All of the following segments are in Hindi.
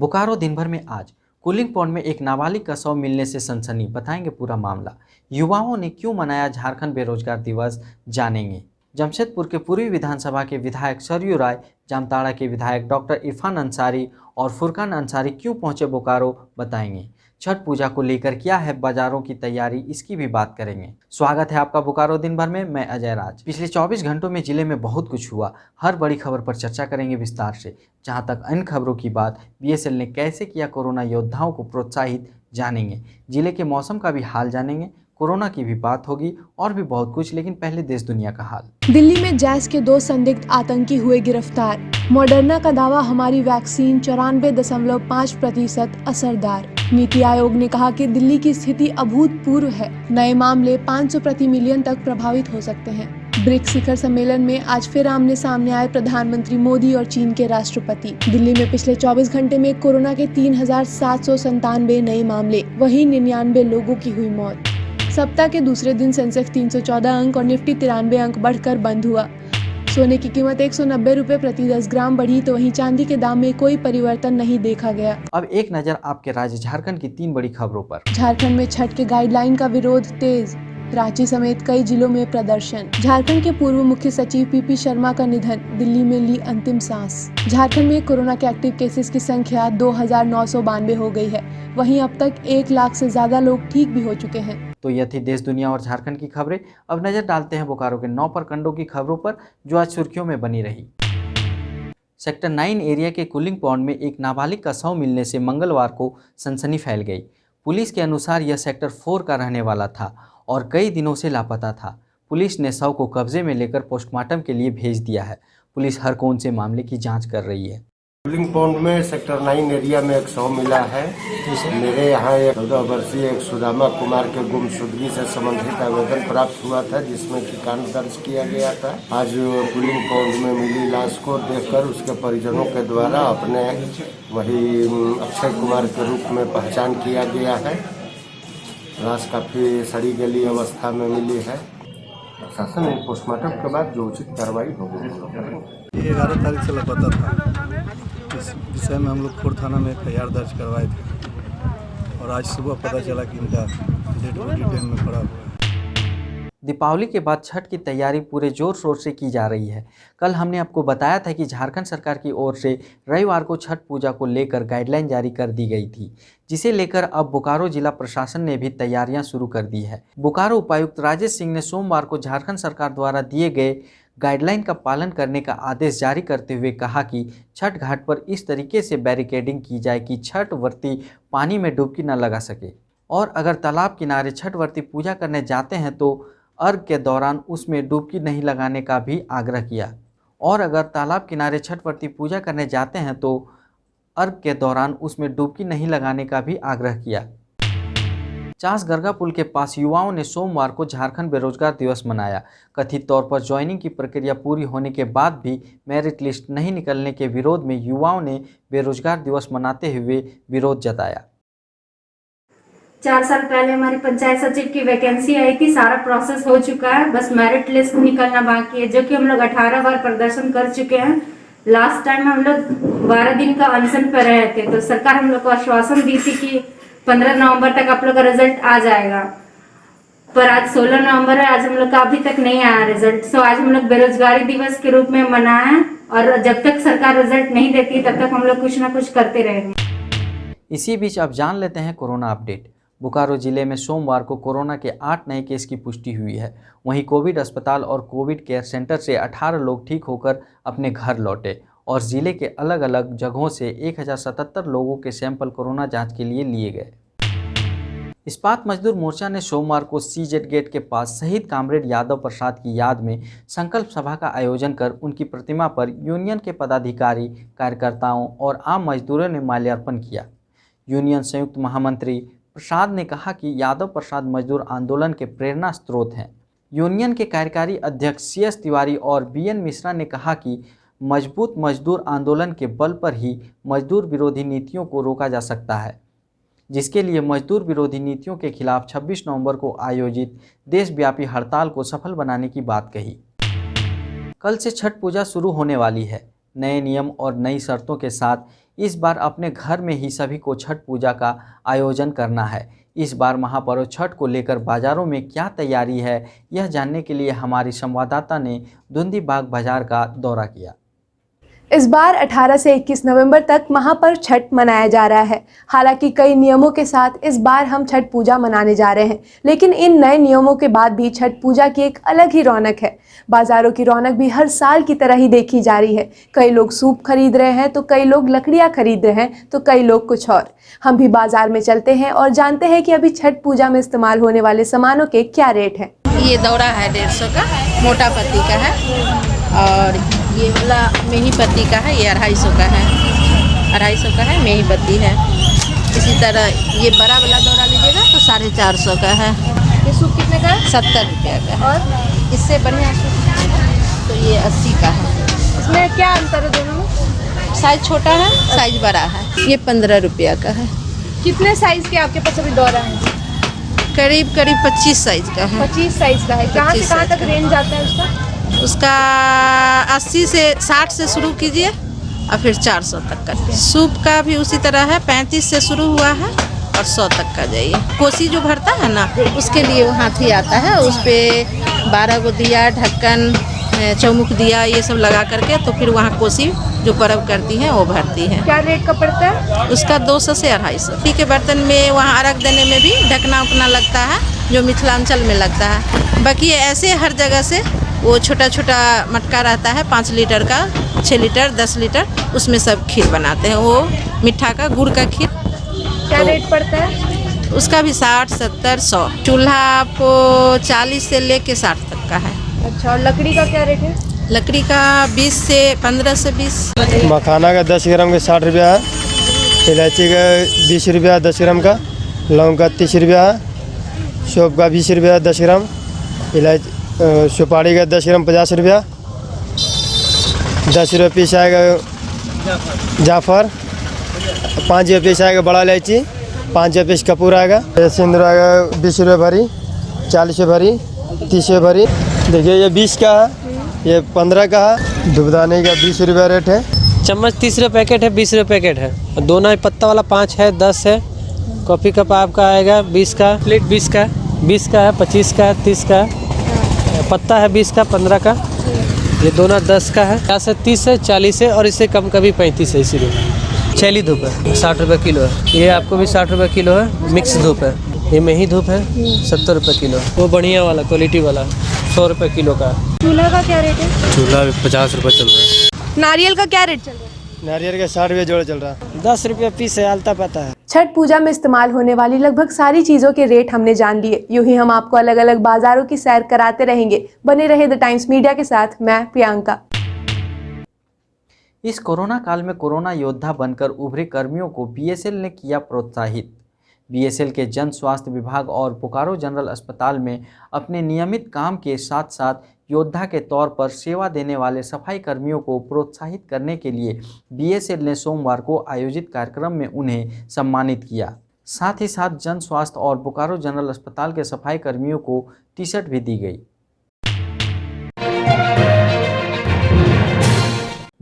बोकारो दिन भर में आज कूलिंग पॉन्ड में एक नाबालिग का शव मिलने से सनसनी। बताएंगे पूरा मामला। युवाओं ने क्यों मनाया झारखंड बेरोजगार दिवस, जानेंगे। जमशेदपुर के पूर्वी विधानसभा के विधायक सरयू राय, जामताड़ा के विधायक डॉक्टर इरफान अंसारी और फुरकान अंसारी क्यों पहुंचे बोकारो, बताएंगे। छठ पूजा को लेकर क्या है बाजारों की तैयारी, इसकी भी बात करेंगे। स्वागत है आपका बोकारो दिन भर में, मैं अजय राज। पिछले 24 घंटों में जिले में बहुत कुछ हुआ। हर बड़ी खबर पर चर्चा करेंगे विस्तार से। जहां तक अन्य खबरों की बात, बीएसएल ने कैसे किया कोरोना योद्धाओं को प्रोत्साहित, जानेंगे। जिले के मौसम का भी हाल जानेंगे। कोरोना की भी बात होगी और भी बहुत कुछ, लेकिन पहले देश दुनिया का हाल। दिल्ली में जैश के 2 संदिग्ध आतंकी हुए गिरफ्तार। मॉडर्ना का दावा, हमारी वैक्सीन 94.5% असरदार। नीति आयोग ने कहा कि दिल्ली की स्थिति अभूतपूर्व है। नए मामले 500 प्रति मिलियन तक प्रभावित हो सकते हैं। ब्रिक्स शिखर सम्मेलन में आज फिर आमने सामने आए प्रधानमंत्री मोदी और चीन के राष्ट्रपति। दिल्ली में पिछले 24 घंटे में कोरोना के 3,797 नए मामले, वहीं 99 लोगों की हुई मौत। सप्ताह के दूसरे दिन सेंसेक्स 314 अंक और निफ्टी 93 अंक बढ़कर बंद हुआ। सोने की कीमत 190 रुपए प्रति 10 ग्राम बढ़ी, तो वहीं चांदी के दाम में कोई परिवर्तन नहीं देखा गया। अब एक नजर आपके राज्य झारखंड की 3 बड़ी खबरों पर। झारखंड में छठ के गाइडलाइन का विरोध तेज, रांची समेत कई जिलों में प्रदर्शन। झारखंड के पूर्व मुख्य सचिव पीपी शर्मा का निधन, दिल्ली में ली अंतिम सांस। झारखंड में कोरोना के एक्टिव केसेस की संख्या 2,992 हो गई है। वहीं अब तक 1 लाख से ज्यादा लोग ठीक भी हो चुके हैं। तो यह थी देश दुनिया और झारखंड की खबरें। अब नजर डालते हैं बोकारो के 9 प्रखंडों की खबरों पर, जो आज सुर्खियों में बनी रही। सेक्टर 9 एरिया के कूलिंग पॉन्ड में एक नाबालिग का शव मिलने से मंगलवार को सनसनी फैल गई। पुलिस के अनुसार यह सेक्टर 4 का रहने वाला था और कई दिनों से लापता था। पुलिस ने शव को कब्जे में लेकर पोस्टमार्टम के लिए भेज दिया है। पुलिस हर कौन से मामले की जांच कर रही है। कूलिंग पॉन्ड में सेक्टर 9 एरिया में एक शव मिला है। मेरे यहाँ एक 14 वर्षीय एक सुदामा कुमार के गुमशुदगी से संबंधित आवेदन प्राप्त हुआ था, जिसमें कि कांड दर्ज किया गया था। आज कूलिंग पॉन्ड में मिली लाश को देखकर उसके परिजनों के द्वारा अपने वही अक्षय कुमार के रूप में पहचान किया गया है। लाश काफी सड़ी गली अवस्था में मिली है। शासन पोस्टमार्टम के बाद जो उचित कार्रवाई होगी। 11 तारीख से लापता था। इस विषय में हम लोग खोर थाना में FIR दर्ज करवाए थे और आज सुबह पता चला कि इनका डेड बॉडी डैम में पड़ा हुआ है। दीपावली के बाद छठ की तैयारी पूरे जोर शोर से की जा रही है। कल हमने आपको बताया था कि झारखंड सरकार की ओर से रविवार को छठ पूजा को लेकर गाइडलाइन जारी कर दी गई थी, जिसे लेकर अब बोकारो जिला प्रशासन ने भी तैयारियां शुरू कर दी है। बोकारो उपायुक्त राजेश सिंह ने सोमवार को झारखंड सरकार द्वारा दिए गए गाइडलाइन का पालन करने का आदेश जारी करते हुए कहा कि छठ घाट पर इस तरीके से बैरिकेडिंग की जाए कि छठ व्रती पानी में डुबकी न लगा सके, और अगर तालाब किनारे छठ व्रती पूजा करने जाते हैं तो अर्घ के दौरान उसमें डुबकी नहीं लगाने का भी आग्रह किया। और अगर तालाब किनारे छठ व्रती पूजा करने जाते हैं तो अर्घ के दौरान उसमें डुबकी नहीं लगाने का भी आग्रह किया। चास गरगा पुल के पास युवाओं ने सोमवार को झारखंड बेरोजगार दिवस मनाया। कथित तौर पर ज्वाइनिंग की प्रक्रिया पूरी होने के बाद भी मेरिट लिस्ट नहीं निकलने के विरोध में युवाओं ने बेरोजगार दिवस मनाते हुए विरोध जताया। 4 साल पहले हमारी पंचायत सचिव की वैकेंसी आई थी, सारा प्रोसेस हो चुका है, बस मेरिट लिस्ट निकलना बाकी है, जो कि हम लोग 18 बार प्रदर्शन कर चुके हैं। लास्ट टाइम हम लोग 12 दिन का अनशन पर रहे थे, तो सरकार हम लोग को आश्वासन दी थी कि 15 नवंबर तक आप लोग का रिजल्ट आ जाएगा, पर आज 16 नवंबर है, आज हम लोग का अभी तक नहीं आया रिजल्ट। सो आज हम लोग बेरोजगारी दिवस के रूप में मनाएं, और जब तक सरकार रिजल्ट नहीं देती तब तक हम लोग कुछ ना कुछ करते रहेंगे। इसी बीच अब जान लेते हैं कोरोना अपडेट। बोकारो जिले में सोमवार को कोरोना के 8 नए केस की पुष्टि हुई है। वहीं कोविड अस्पताल और कोविड केयर सेंटर से 18 लोग ठीक होकर अपने घर लौटे और जिले के अलग अलग जगहों से 1077 लोगों के सैंपल कोरोना जांच के लिए लिए गए। इस्पात मजदूर मोर्चा ने सोमवार को CZ गेट के पास शहीद कामरेड यादव प्रसाद की याद में संकल्प सभा का आयोजन कर उनकी प्रतिमा पर यूनियन के पदाधिकारी, कार्यकर्ताओं और आम मजदूरों ने माल्यार्पण किया। यूनियन संयुक्त महामंत्री प्रसाद ने कहा कि यादव प्रसाद मजदूर आंदोलन के प्रेरणा स्रोत हैं। यूनियन के कार्यकारी अध्यक्ष CS तिवारी और BN मिश्रा ने कहा कि मजबूत मजदूर आंदोलन के बल पर ही मजदूर विरोधी नीतियों को रोका जा सकता है, जिसके लिए मजदूर विरोधी नीतियों के खिलाफ 26 नवंबर को आयोजित देशव्यापी हड़ताल को सफल बनाने की बात कही। कल से छठ पूजा शुरू होने वाली है। नए नियम और नई शर्तों के साथ इस बार अपने घर में ही सभी को छठ पूजा का आयोजन करना है। इस बार महापर्व छठ को लेकर बाज़ारों में क्या तैयारी है, यह जानने के लिए हमारी संवाददाता ने धुंधी बाग बाजार का दौरा किया। इस बार 18 से 21 नवंबर तक महापर्व छठ मनाया जा रहा है। हालांकि कई नियमों के साथ इस बार हम छठ पूजा मनाने जा रहे हैं, लेकिन इन नए नियमों के बाद भी छठ पूजा की एक अलग ही रौनक है। बाजारों की रौनक भी हर साल की तरह ही देखी जा रही है। कई लोग सूप खरीद रहे हैं, तो कई लोग लकड़ियाँ खरीद रहे हैं, तो कई लोग कुछ और। हम भी बाजार में चलते हैं और जानते हैं कि अभी छठ पूजा में इस्तेमाल होने वाले सामानों के क्या रेट हैं। ये दौरा है 150 का, मोटा पत्ती का है, और ये वाला मेही पत्ती का है, ये 250 का है, 250 का है, मेही पत्ती है। इसी तरह ये बड़ा वाला दौरा लीजिएगा तो 450 का है। ये सूप कितने का है? 70 रुपया का है। और इससे बढ़िया सूप तो ये 80 का है। इसमें क्या अंतर है दोनों में? साइज छोटा है, साइज बड़ा है। ये 15 रुपया का है। कितने साइज के आपके पास अभी दौरा है? करीब 25 साइज का है। 25 साइज का है। कहाँ से 25 कहाँ साइज तक का। रेंज आता है उसका? उसका 80 से 60 से शुरू कीजिए और फिर 400 तक करके। सूप का भी उसी तरह है, 35 से शुरू हुआ है और 100 तक का जाइए। कोसी जो भरता है ना, उसके लिए वो हाथी आता है, उस पर 12 गो दिया, ढक्कन, चौमुख दिया, ये सब लगा करके तो फिर वहाँ कोसी जो पर्व करती हैं वो भरती है। क्या रेट का पड़ता है? उसका 200 से 250। मिट्टी के बर्तन में वहाँ अर्घ देने में भी ढकना उकना लगता है, जो मिथिलांचल में लगता है। बाकी ऐसे हर जगह से वो छोटा छोटा मटका रहता है 5 लीटर का, 6 लीटर, 10 लीटर, उसमें सब खीर बनाते हैं। वो मिठा का, गुड़ का खीर। क्या तो रेट पड़ता है? उसका भी 60, 70, 100। चूल्हा आपको 40 से लेके 60 तक का है। अच्छा, और लकड़ी का क्या रेट है? लकड़ी का 15 से 20। मखाना का 10 ग्राम का 60 रुपया है, इलायची का 20 रुपया 10 ग्राम का, लौंग का 30 रुपया है, सौंफ का 20 रुपया 10 ग्राम, इलायची सुपारी का 10 ग्राम 50 रुपया, 10 रुपये पीस आएगा जाफर, 5 रुपये पीस आएगा बड़ा इलायची, 5 रुपये पीस कपूर आएगा, सिंदूर आएगा 20 रुपये भरी, 40 रुपये भरी, 30 रुपये भरी। देखिए ये 20 का है, ये 15 का है। दुबदाने का 20 रुपया रेट है। चम्मच 30 रुपये पैकेट है, 20 रुपये पैकेट है। और दोनों पत्ता वाला 5 है, 10 है। कॉफ़ी कप आपका आएगा 20 का, प्लेट 20 का, 20 का है, 25 का है, 30 का है। पत्ता है 20 का, 15 का। ये दोनों 10 का है। 50 है, 30 है, 40 है और इससे कम का भी 35 है। इसीलिए चैली धूप है 60 रुपये किलो है। ये आपको भी 60 रुपये किलो है। मिक्स धूप है, ये मेही धूप है 70 रुपये किलो। वो बढ़िया वाला क्वालिटी वाला 100 रुपये किलो का। चूल्हा का क्या रेट है? चूल्हा 50 रुपये चल रहा है। नारियल का क्या रेट चल रहा है? नारियल का 60 रुपये जोड़ा चल रहा है। 10 रुपये पीस है, आलता पता है। छठ पूजा में इस्तेमाल होने वाली लगभग सारी चीज़ों के रेट हमने जान लिए। यूं ही हम आपको अलग अलग बाजारों की सैर कराते रहेंगे। बने रहे द टाइम्स मीडिया के साथ, मैं प्रियंका। इस कोरोना काल में कोरोना योद्धा बनकर उभरे कर्मियों को बीएसएल ने किया प्रोत्साहित। बीएसएल के जन स्वास्थ्य विभाग और बोकारो जनरल अस्पताल में अपने नियमित काम के साथ साथ योद्धा के तौर पर सेवा देने वाले सफाई कर्मियों को प्रोत्साहित करने के लिए बीएसएल ने सोमवार को आयोजित कार्यक्रम में उन्हें सम्मानित किया। साथ ही साथ जन स्वास्थ्य और बोकारो जनरल अस्पताल के सफाई कर्मियों को टी शर्ट भी दी गई।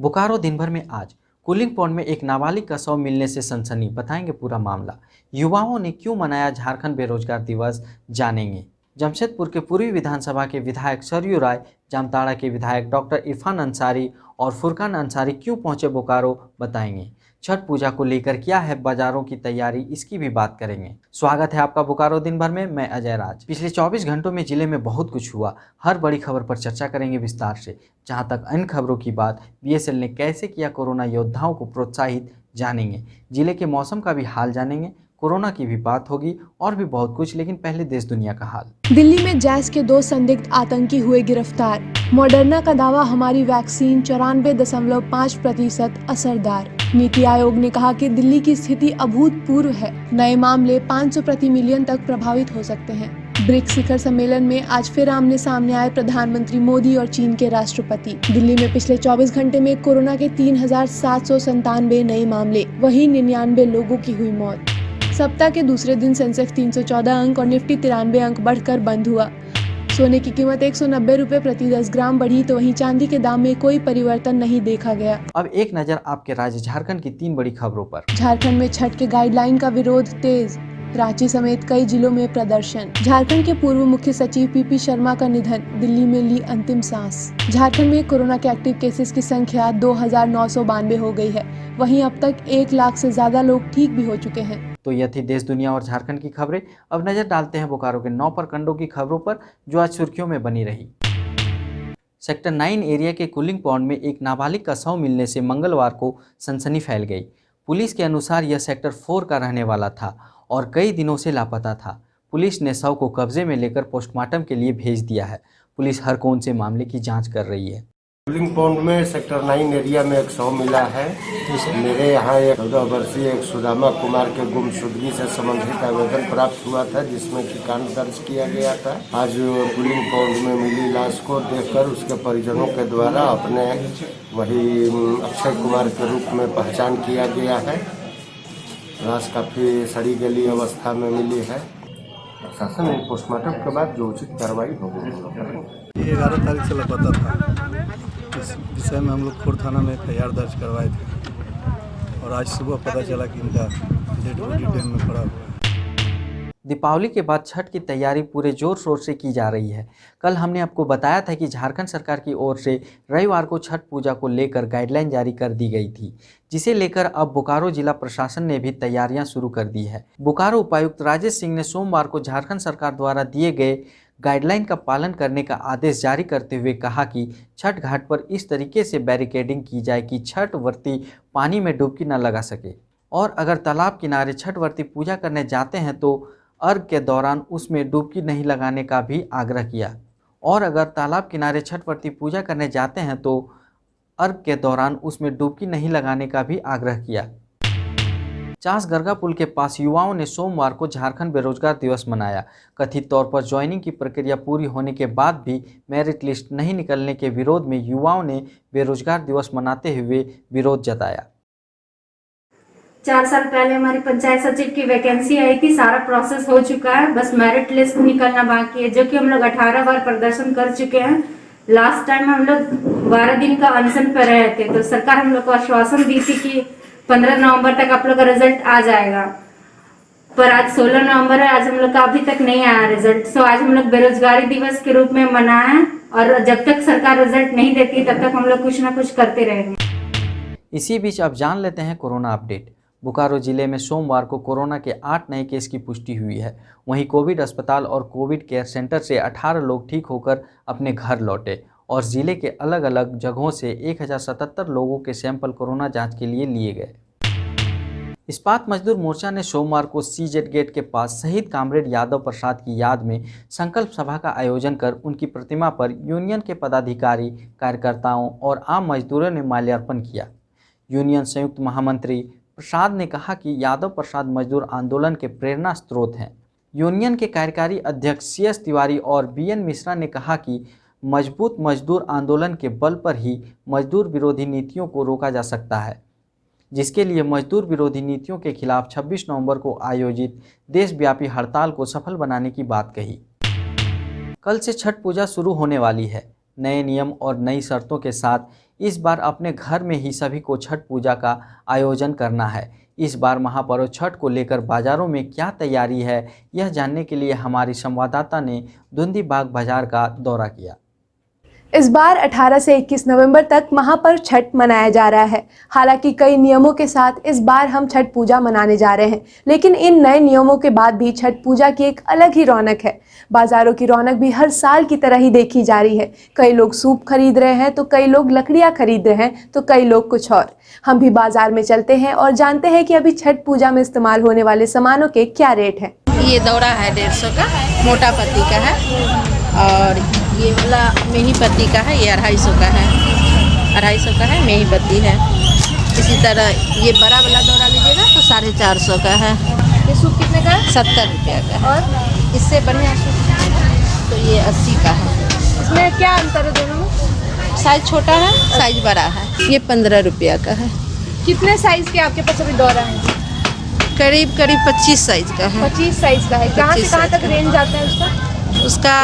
बोकारो दिन भर में आज कूलिंग पॉइंट में एक नाबालिग का शव मिलने से सनसनी, बताएंगे पूरा मामला। युवाओं ने क्यों मनाया झारखंड बेरोजगार दिवस, जानेंगे। जमशेदपुर के पूर्वी विधानसभा के विधायक सरयू राय, जामताड़ा के विधायक डॉक्टर इरफान अंसारी और फुरकान अंसारी क्यों पहुंचे बोकारो, बताएंगे। छठ पूजा को लेकर क्या है बाजारों की तैयारी, इसकी भी बात करेंगे। स्वागत है आपका बोकारो दिन भर में, मैं अजय राज। पिछले 24 घंटों में जिले में बहुत कुछ हुआ। हर बड़ी खबर पर चर्चा करेंगे विस्तार से। जहां तक इन खबरों की बात, बीएसएल ने कैसे किया कोरोना योद्धाओं को प्रोत्साहित, जानेंगे। जिले के मौसम का भी हाल जानेंगे, कोरोना की भी बात होगी और भी बहुत कुछ। लेकिन पहले देश दुनिया का हाल। दिल्ली में जैश के 2 संदिग्ध आतंकी हुए गिरफ्तार। मॉडर्ना का दावा, हमारी वैक्सीन 94.5% असरदार। नीति आयोग ने कहा कि दिल्ली की स्थिति अभूतपूर्व है। नए मामले 500 प्रति मिलियन तक प्रभावित हो सकते हैं। ब्रिक्स शिखर सम्मेलन में आज फिर आमने सामने आए प्रधानमंत्री मोदी और चीन के राष्ट्रपति। दिल्ली में पिछले 24 घंटे में कोरोना के 3,797 नए मामले, वहीं 99 लोगों की हुई मौत। सप्ताह के दूसरे दिन सेंसेक्स 314 अंक और निफ्टी 93 अंक बढ़कर बंद हुआ। सोने की कीमत 190 रुपये प्रति 10 ग्राम बढ़ी तो वहीं चांदी के दाम में कोई परिवर्तन नहीं देखा गया। अब एक नज़र आपके राज्य झारखंड की 3 बड़ी खबरों पर। झारखंड में छठ के गाइडलाइन का विरोध तेज, रांची समेत कई जिलों में प्रदर्शन। झारखंड के पूर्व मुख्य सचिव पीपी शर्मा का निधन, दिल्ली में ली अंतिम सांस। झारखंड में कोरोना के एक्टिव केसेस की संख्या 2992 हो गई है, वहीं अब तक 1 लाख से ज्यादा लोग ठीक भी हो चुके हैं। तो यह थी देश दुनिया और झारखंड की खबरें। अब नजर डालते हैं बोकारो के 9 प्रखंडों की खबरों पर जो आज सुर्खियों में बनी रही। सेक्टर 9 एरिया के कूलिंग पॉन्ड में एक नाबालिग का शव मिलने से मंगलवार को सनसनी फैल गई। पुलिस के अनुसार यह सेक्टर 4 का रहने वाला था और कई दिनों से लापता था। पुलिस ने शव को कब्जे में लेकर पोस्टमार्टम के लिए भेज दिया है। पुलिस हर कोण से मामले की जांच कर रही है। कूलिंग पॉन्ड में सेक्टर 9 एरिया में एक शव मिला है। मेरे यहाँ एक 14 वर्षीय एक सुदामा कुमार के गुमशुदगी से संबंधित आवेदन प्राप्त हुआ था, जिसमें कि कांड दर्ज किया गया था। आज कूलिंग पॉन्ड में मिली लाश को देखकर उसके परिजनों के द्वारा अपने वही अक्षय कुमार के रूप में पहचान किया गया है। लाश काफी सड़ी गली अवस्था में मिली है। शासन पोस्टमार्टम के बाद जो उचित कार्रवाई होगी। ये 11 तारीख से लापता था। इस विषय में हम लोग खोर थाना में FIR दर्ज करवाए थे और आज सुबह पता चला कि इनका डेड बॉडी डैम में पड़ा हुआ है। दीपावली के बाद छठ की तैयारी पूरे जोर शोर से की जा रही है। कल हमने आपको बताया था कि झारखंड सरकार की ओर से रविवार को छठ पूजा को लेकर गाइडलाइन जारी कर दी गई थी, जिसे लेकर अब बोकारो जिला प्रशासन ने भी तैयारियां शुरू कर दी है। बोकारो उपायुक्त राजेश सिंह ने सोमवार को झारखंड सरकार द्वारा दिए गए गाइडलाइन का पालन करने का आदेश जारी करते हुए कहा कि छठ घाट पर इस तरीके से बैरिकेडिंग की जाए कि छठ व्रती पानी में डुबकी न लगा सके, और अगर तालाब किनारे छठ व्रती पूजा करने जाते हैं तो अर्घ के दौरान उसमें डुबकी नहीं लगाने का भी आग्रह किया। और अगर तालाब किनारे छठ व्रती पूजा करने जाते हैं तो अर्घ के दौरान उसमें डुबकी नहीं लगाने का भी आग्रह किया। चास गरगा पुल के पास युवाओं ने सोमवार को झारखंड बेरोजगार दिवस मनाया। कथित तौर पर ज्वाइनिंग की प्रक्रिया पूरी होने के बाद भी मेरिट लिस्ट नहीं निकलने के विरोध में युवाओं ने बेरोजगार दिवस मनाते हुए विरोध जताया। 4 साल पहले हमारी पंचायत सचिव की वैकेंसी आई थी, सारा प्रोसेस हो चुका है, बस मेरिट लिस्ट निकलना बाकी है, जो कि हम लोग 18 बार प्रदर्शन कर चुके हैं। लास्ट टाइम हम लोग 12 दिन का अनशन पर रहे थे, तो सरकार हम लोग को आश्वासन दी थी कि 15 नवंबर तक आप लोग का रिजल्ट आ जाएगा, पर आज 16 नवंबर है, आज हम लोग का अभी तक नहीं आया रिजल्ट। सो आज हम लोग बेरोजगारी दिवस के रूप में मनाएं और जब तक सरकार रिजल्ट नहीं देती तब तक हम लोग कुछ ना कुछ करते रहेंगे। इसी बीच अब जान लेते हैं कोरोना अपडेट। बोकारो जिले में सोमवार को कोरोना के 8 नए केस की पुष्टि हुई है। वहीं कोविड अस्पताल और कोविड केयर सेंटर से 18 लोग ठीक होकर अपने घर लौटे और जिले के अलग अलग जगहों से 1077 लोगों के सैंपल कोरोना जांच के लिए लिए गए। इस्पात मजदूर मोर्चा ने सोमवार को CZ गेट के पास शहीद कामरेड यादव प्रसाद की याद में संकल्प सभा का आयोजन कर उनकी प्रतिमा पर यूनियन के पदाधिकारी, कार्यकर्ताओं और आम मजदूरों ने माल्यार्पण किया। यूनियन संयुक्त महामंत्री प्रसाद ने कहा कि यादव प्रसाद मजदूर आंदोलन के प्रेरणा स्रोत हैं। यूनियन के कार्यकारी अध्यक्ष CS तिवारी और BN मिश्रा ने कहा कि मजबूत मजदूर आंदोलन के बल पर ही मजदूर विरोधी नीतियों को रोका जा सकता है, जिसके लिए मजदूर विरोधी नीतियों के खिलाफ 26 नवंबर को आयोजित देशव्यापी हड़ताल को सफल बनाने की बात कही। कल से छठ पूजा शुरू होने वाली है। नए नियम और नई शर्तों के साथ इस बार अपने घर में ही सभी को छठ पूजा का आयोजन करना है। इस बार महापर्व छठ को लेकर बाजारों में क्या तैयारी है, यह जानने के लिए हमारी संवाददाता ने धुंधी बाग बाजार का दौरा किया। इस बार 18 से 21 नवंबर तक महापर्व छठ मनाया जा रहा है। हालांकि कई नियमों के साथ इस बार हम छठ पूजा मनाने जा रहे हैं, लेकिन इन नए नियमों के बाद भी छठ पूजा की एक अलग ही रौनक है। बाजारों की रौनक भी हर साल की तरह ही देखी जा रही है। कई लोग सूप खरीद रहे हैं, तो कई लोग लकड़ियां खरीद रहे हैं, तो कई लोग कुछ और। हम भी बाजार में चलते हैं और जानते हैं कि अभी छठ पूजा में इस्तेमाल होने वाले सामानों के क्या रेट हैं। ये दौरा है 150 का, मोटा पत्ती का है, और ये वाला मेही पत्ती का है, ये 250 का है, 250 का है, मेही पत्ती है। इसी तरह ये बड़ा वाला दौरा लीजिएगा तो 450 का है। ये सूप कितने का है? 70 रुपये का है। और इससे बढ़िया सूप तो ये 80 का है। इसमें क्या अंतर है दोनों में? साइज छोटा है, साइज बड़ा है। ये 15 रुपये का है। कितने साइज के आपके पास अभी दौरा है? करीब 25 साइज का है। 25 साइज का है। कहाँ से कहाँ तक रेंज आता है उसका? उसका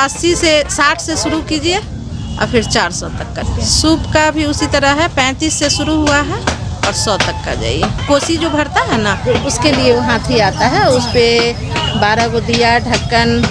80 से 60 से शुरू कीजिए और फिर 400 तक का। सूप का भी उसी तरह है, 35 से शुरू हुआ है और 100 तक का जाइए। कोसी जो भरता है ना, उसके लिए वो हाथी आता है, उस पर 12 गो दिया, ढक्कन,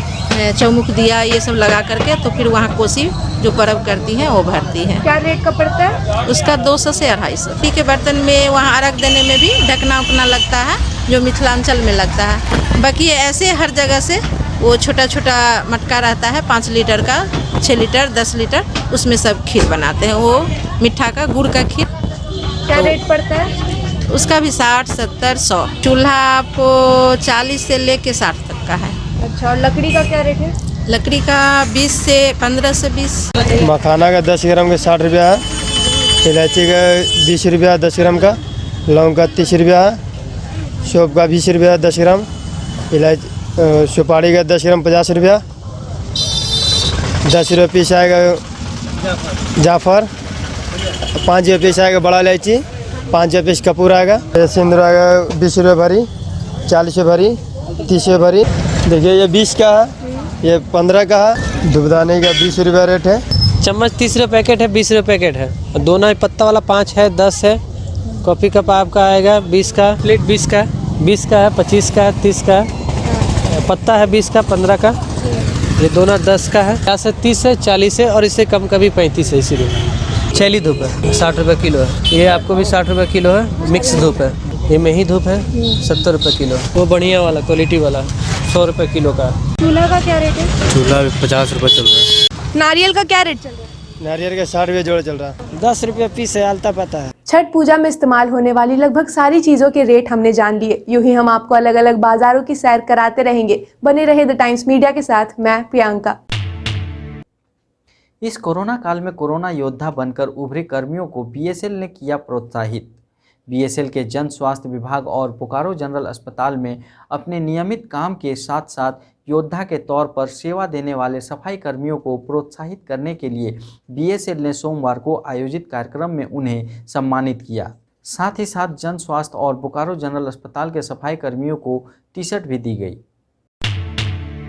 चौमुख दिया, ये सब लगा करके तो फिर वहाँ कोसी जो पर्व करती हैं वो भरती हैं। क्या रेट का पड़ता है? उसका 200 से 250। मिट्टी के बर्तन में वहाँ अर्घ देने में भी ढकना उकना लगता है, जो मिथिलांचल में लगता है। बाकी ऐसे हर जगह से वो छोटा छोटा मटका रहता है 5 लीटर का, 6 लीटर, 10 लीटर, उसमें सब खीर बनाते हैं। वो मिठा का, गुड़ का खीर। क्या रेट पड़ता है? उसका भी 60, 70, 100। चूल्हा आपको 40 से लेके 60 तक का है। अच्छा, और लकड़ी का क्या रेट है? लकड़ी का 20 से 15 से 20। मखाना का 10 ग्राम का 60 रुपया है, इलायची का 20 रुपया 10 ग्राम का, लौंग का 30 रुपया है, सौंफ का 20 रुपया 10 ग्राम, इलायची सुपारी का 10 ग्राम 50 रुपया, 10 रुपये पीस आएगा जाफर, 5 रुपये पीस आएगा बड़ा इलायची, 5 रुपये पीस कपूर आएगा, सिंदूर आएगा 20 रुपये भरी, 40 रुपये भरी, 30 रुपये भरी। देखिए ये 20 का है, ये 15 का है। दुबदानी का 20 रुपया रेट है। चम्मच 30 रुपये पैकेट है, 20 रुपये पैकेट है। और दोना ही पत्ता वाला 5 है, 10 है। कॉफ़ी कप आपका आएगा 20 का, प्लेट 20 का, 20 का है, 25 का है, 30 का है। पत्ता है 20 का, 15 का। ये दोना 10 का है। 50 है, 30 है, 40 है और इससे कम का भी 35 है। इसीलिए छैली धूप है 60 रुपये किलो है। ये आपको भी 60 रुपये किलो है। मिक्स धूप है, ये मेही धूप है 70 रुपये किलो। वो बढ़िया वाला क्वालिटी वाला 100 रुपये किलो का। चूल्हा का क्या रेट है? चूल्हा 50 रुपये चल रहा है। नारियल का क्या रेट चल रहा है? नारियल का 60 रुपये जोड़ चल रहा है। 10 रुपये पीस है, आलता पता है। छठ पूजा में इस्तेमाल होने वाली लगभग सारी चीजों के रेट हमने जान लिए। यूं ही हम आपको अलग अलग बाजारों की सैर कराते रहेंगे। बने रहे द टाइम्स मीडिया के साथ, मैं प्रियंका। इस कोरोना काल में कोरोना योद्धा बनकर उभरे कर्मियों को बीएसएल ने किया प्रोत्साहित। बीएसएल के जन स्वास्थ्य विभाग और बोकारो जनरल अस्पताल में अपने नियमित काम के साथ साथ योद्धा के तौर पर सेवा देने वाले सफाई कर्मियों को प्रोत्साहित करने के लिए बीएसएल ने सोमवार को आयोजित कार्यक्रम में उन्हें सम्मानित किया। साथ ही साथ जन स्वास्थ्य और बोकारो जनरल अस्पताल के सफाई कर्मियों को टी शर्ट भी दी गई।